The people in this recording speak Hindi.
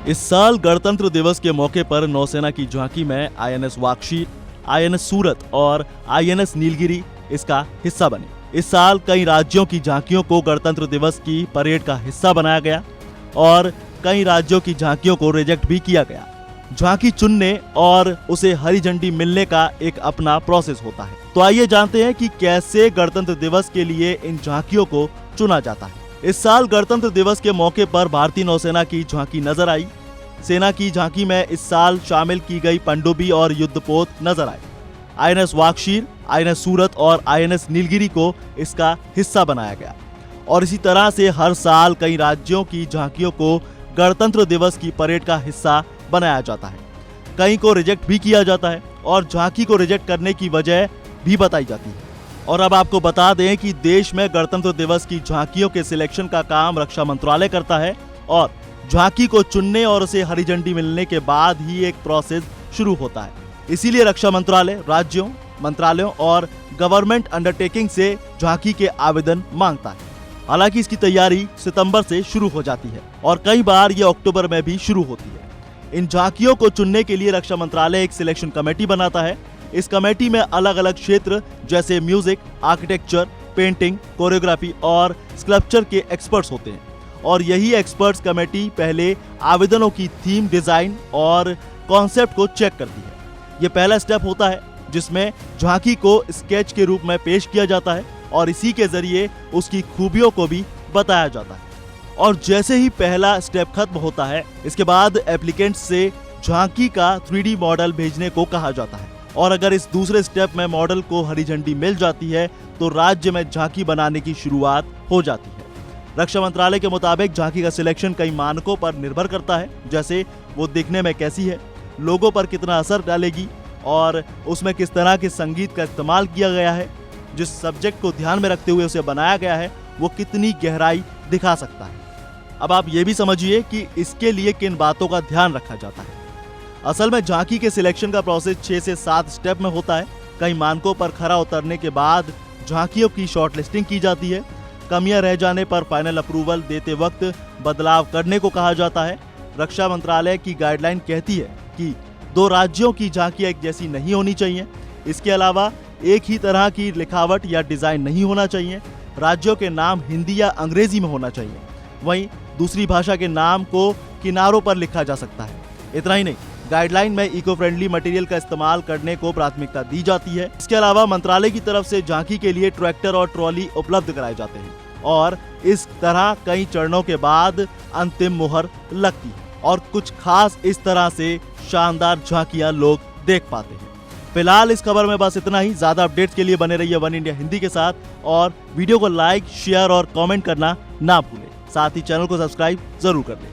इस साल गणतंत्र दिवस के मौके पर नौसेना की झांकी में आईएनएस वाक्षी, आईएनएस सूरत और आईएनएस नीलगिरी इसका हिस्सा बने। इस साल कई राज्यों की झांकियों को गणतंत्र दिवस की परेड का हिस्सा बनाया गया और कई राज्यों की झांकियों को रिजेक्ट भी किया गया। झांकी चुनने और उसे हरी झंडी मिलने का एक अपना प्रोसेस होता है। तो आइए जानते हैं कि कैसे गणतंत्र दिवस के लिए इन झांकियों को चुना जाता है। इस साल गणतंत्र दिवस के मौके पर भारतीय नौसेना की झांकी नजर आई। सेना की झांकी में इस साल शामिल की गई पनडुब्बी और युद्धपोत नजर आए। आईएनएस वाक्षीर, आईएनएस सूरत और आईएनएस नीलगिरी को इसका हिस्सा बनाया गया और इसी तरह से हर साल कई राज्यों की झांकियों को गणतंत्र दिवस की परेड का हिस्सा बनाया जाता है। कई को रिजेक्ट भी किया जाता है और झांकी को रिजेक्ट करने की वजह भी बताई जाती है। और अब आपको बता दें कि देश में गणतंत्र दिवस की झांकियों के सिलेक्शन का काम रक्षा मंत्रालय करता है और झांकी को चुनने और उसे हरी झंडी मिलने के बाद ही एक प्रोसेस शुरू होता है। इसीलिए रक्षा मंत्रालय राज्यों, मंत्रालयों और गवर्नमेंट अंडरटेकिंग से झांकी के आवेदन मांगता है। हालांकि इसकी तैयारी सितंबर से शुरू हो जाती है और कई बार ये अक्टूबर में भी शुरू होती है। इन झांकियों को चुनने के लिए रक्षा मंत्रालय एक सिलेक्शन कमेटी बनाता है। इस कमेटी में अलग अलग क्षेत्र जैसे म्यूजिक, आर्किटेक्चर, पेंटिंग, कोरियोग्राफी और स्कल्पचर के एक्सपर्ट्स होते हैं और यही एक्सपर्ट्स कमेटी पहले आवेदनों की थीम, डिजाइन और कॉन्सेप्ट को चेक करती है। ये पहला स्टेप होता है जिसमें झांकी को स्केच के रूप में पेश किया जाता है और इसी के जरिए उसकी खूबियों को भी बताया जाता है। और जैसे ही पहला स्टेप खत्म होता है, इसके बाद एप्लीकेंट से झांकी का 3D मॉडल भेजने को कहा जाता है और अगर इस दूसरे स्टेप में मॉडल को हरी झंडी मिल जाती है तो राज्य में झांकी बनाने की शुरुआत हो जाती है। रक्षा मंत्रालय के मुताबिक झांकी का सिलेक्शन कई मानकों पर निर्भर करता है, जैसे वो दिखने में कैसी है, लोगों पर कितना असर डालेगी और उसमें किस तरह के संगीत का इस्तेमाल किया गया है, जिस सब्जेक्ट को ध्यान में रखते हुए उसे बनाया गया है वो कितनी गहराई दिखा सकता है। अब आप ये भी समझिए कि इसके लिए किन बातों का ध्यान रखा जाता है। असल में झांकी के सिलेक्शन का प्रोसेस 6 से 7 स्टेप में होता है। कई मानकों पर खरा उतरने के बाद झांकियों की शॉर्टलिस्टिंग की जाती है। कमियां रह जाने पर फाइनल अप्रूवल देते वक्त बदलाव करने को कहा जाता है। रक्षा मंत्रालय की गाइडलाइन कहती है कि 2 राज्यों की झांकियां एक जैसी नहीं होनी चाहिए। इसके अलावा एक ही तरह की लिखावट या डिजाइन नहीं होना चाहिए। राज्यों के नाम हिंदी या अंग्रेजी में होना चाहिए। वहीं दूसरी भाषा के नाम को किनारों पर लिखा जा सकता है। इतना ही नहीं, गाइडलाइन में इको फ्रेंडली मटेरियल का इस्तेमाल करने को प्राथमिकता दी जाती है। इसके अलावा मंत्रालय की तरफ से झांकी के लिए ट्रैक्टर और ट्रॉली उपलब्ध कराए जाते हैं और इस तरह कई चरणों के बाद अंतिम मुहर लगती है और कुछ खास इस तरह से शानदार झांकियां लोग देख पाते हैं। फिलहाल इस खबर में बस इतना ही। ज्यादा अपडेट्स के लिए बने रहिए वन इंडिया हिंदी के साथ और वीडियो को लाइक, शेयर और कमेंट करना ना भूलें। साथ ही चैनल को सब्सक्राइब जरूर कर लें।